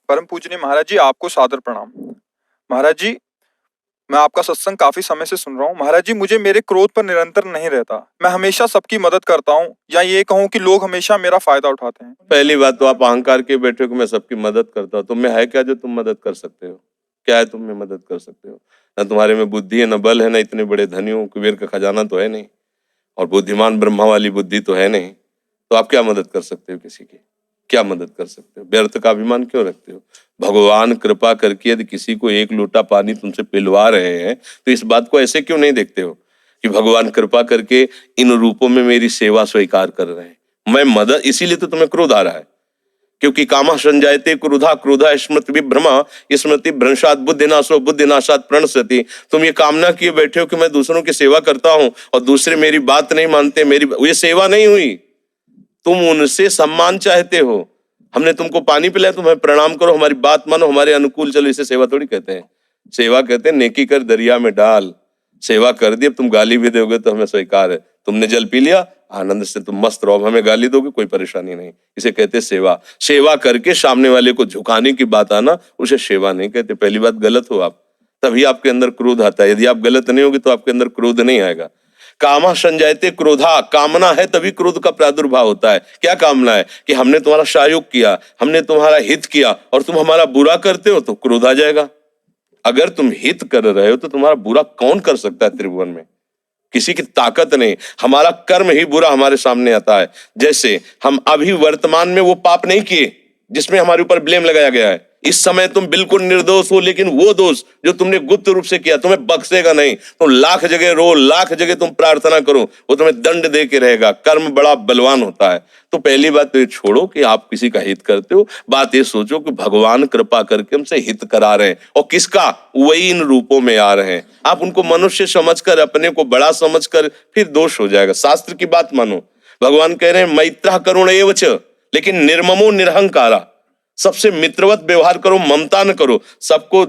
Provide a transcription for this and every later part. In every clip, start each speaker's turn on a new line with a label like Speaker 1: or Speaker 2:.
Speaker 1: परम पूजनीय महाराज जी, आपको सादर प्रणाम। महाराज जी, मैं आपका सत्संग काफी समय से सुन रहा हूँ। महाराज जी, मुझे मेरे क्रोध पर निरंतर नहीं रहता। मैं हमेशा सबकी मदद करता हूँ, या ये कहूँ कि लोग हमेशा मेरा फायदा उठाते हैं।
Speaker 2: पहली बात तो आप अहंकार के बैठे हो कि मैं सबकी मदद करता हूँ। तुम में है क्या जो तुम मदद कर सकते हो? क्या है तुम में मदद कर सकते हो? ना तुम्हारे में बुद्धि है, ना बल है, ना इतने बड़े धनी हो, कुबेर का खजाना तो है नहीं, और बुद्धिमान ब्रह्मा वाली बुद्धि तो है नहीं। तो आप क्या मदद कर सकते हो किसी की? क्या मदद कर सकते हो? व्यर्थ का अभिमान क्यों रखते हो? भगवान कृपा करके यदि किसी को एक लोटा पानी तुमसे पिलवा रहे हैं तो इस बात को ऐसे क्यों नहीं देखते हो कि भगवान कृपा करके इन रूपों में मेरी सेवा स्वीकार कर रहे हैं, मैं मदद। इसीलिए तो तुम्हें क्रोध आ रहा है, क्योंकि कामा संजायते क्रोधा, क्रोधा स्मृति विभ्रमा, स्मृति भ्रंशात बुद्धिनाशो, बुद्धिनाशात प्रणश्यति। तुम ये कामना किए बैठे हो कि मैं दूसरों की सेवा करता हूं और दूसरे मेरी बात नहीं मानते, मेरी ये सेवा नहीं हुई। तुम उनसे सम्मान चाहते हो। हमने तुमको पानी पिलाया, तुम्हें प्रणाम करो, हमारी बात मानो, हमारे अनुकूल चलो, इसे सेवा थोड़ी कहते हैं। सेवा कहते हैं नेकी कर दरिया में डाल। सेवा कर दी, अब तुम गाली भी दोगे तो हमें स्वीकार है। तुमने जल पी लिया, आनंद से तुम मस्त रहो, हमें गाली दोगे कोई परेशानी नहीं। इसे कहते सेवा। सेवा करके सामने वाले को झुकाने की बात आना, उसे सेवा नहीं कहते। पहली बात, गलत हो आप, तभी आपके अंदर क्रोध आता है। यदि आप गलत नहीं होगे तो आपके अंदर क्रोध नहीं आएगा। कामा संजायते क्रोधा, कामना है तभी क्रोध का प्रादुर्भाव होता है। क्या कामना है? कि हमने तुम्हारा सहयोग किया, हमने तुम्हारा हित किया और तुम हमारा बुरा करते हो तो क्रोध आ जाएगा। अगर तुम हित कर रहे हो तो तुम्हारा बुरा कौन कर सकता है त्रिभुवन में? किसी की ताकत नहीं। हमारा कर्म ही बुरा हमारे सामने आता है। जैसे हम अभी वर्तमान में वो पाप नहीं किए जिसमें हमारे ऊपर ब्लेम लगाया गया है। इस समय तुम बिल्कुल निर्दोष हो, लेकिन वो दोष जो तुमने गुप्त रूप से किया तुम्हें बख्शेगा नहीं। तुम लाख जगह रो, लाख जगह तुम प्रार्थना करो, वो तुम्हें दंड दे के रहेगा। कर्म बड़ा बलवान होता है। तो पहली बात तो ये छोड़ो कि आप किसी का हित करते हो। बात ये सोचो कि भगवान कृपा करके हमसे हित करा रहे हैं, और किसका? वही इन रूपों में आ रहे हैं। आप उनको मनुष्य समझकर, अपने को बड़ा समझकर, फिर दोष हो जाएगा। शास्त्र की बात मानो। भगवान कह रहे हैं मैत्रः करुण एव च, लेकिन निर्ममो निरहंकारा। सबसे मित्रवत व्यवहार करो, ममता न करो, सबको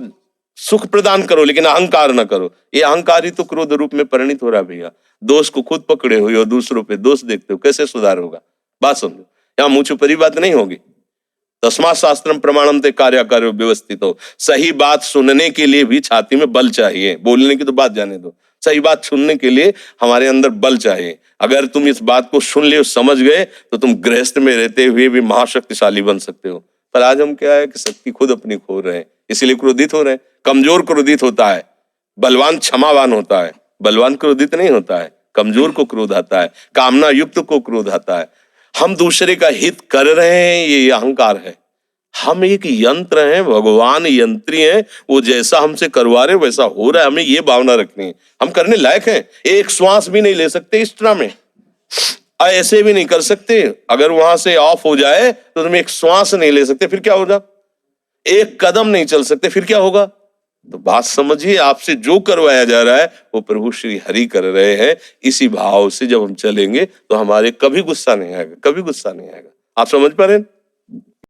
Speaker 2: सुख प्रदान करो, लेकिन अहंकार न करो। ये अहंकार ही तो क्रोध रूप में परिणित हो रहा है भैया। दोष को खुद पकड़े हुए और दूसरों पे दोष देखते हो, कैसे सुधार होगा? बात समझो, यहाँ मुंह छुपरी बात नहीं होगी। तस्मात् शास्त्रम प्रमाणम ते कार्याकार्यो व्यवस्थित हो। सही बात सुनने के लिए भी छाती में बल चाहिए। बोलने की तो बात जाने दो, सही बात सुनने के लिए हमारे अंदर बल चाहिए। अगर तुम इस बात को सुन ले, समझ गए, तो तुम गृहस्थ में रहते हुए भी महाशक्तिशाली बन सकते हो। पर आज हम क्या है कि शक्ति खुद अपनी खो रहे हैं, इसीलिए क्रोधित हो रहे हैं। कमजोर क्रोधित होता है, बलवान क्षमावान होता है। बलवान क्रोधित नहीं होता है, कमजोर को क्रोध आता है, कामना युक्त को क्रोध आता है। हम दूसरे का हित कर रहे हैं, ये अहंकार है। हम एक यंत्र हैं, भगवान यंत्री हैं, वो जैसा हमसे करवा रहे वैसा हो रहा है। हमें ये भावना रखनी है, हम करने लायक हैं। एक श्वास भी नहीं ले सकते इस तरह में, ऐसे भी नहीं कर सकते। अगर वहां से ऑफ हो जाए तो तुम एक श्वास नहीं ले सकते, फिर क्या होगा? एक कदम नहीं चल सकते, फिर क्या होगा? तो बात समझिए, आपसे जो करवाया जा रहा है वो प्रभु श्री हरि कर रहे हैं। इसी भाव से जब हम चलेंगे तो हमारे कभी गुस्सा नहीं आएगा, कभी गुस्सा नहीं आएगा। आप समझ पा रहे हैं?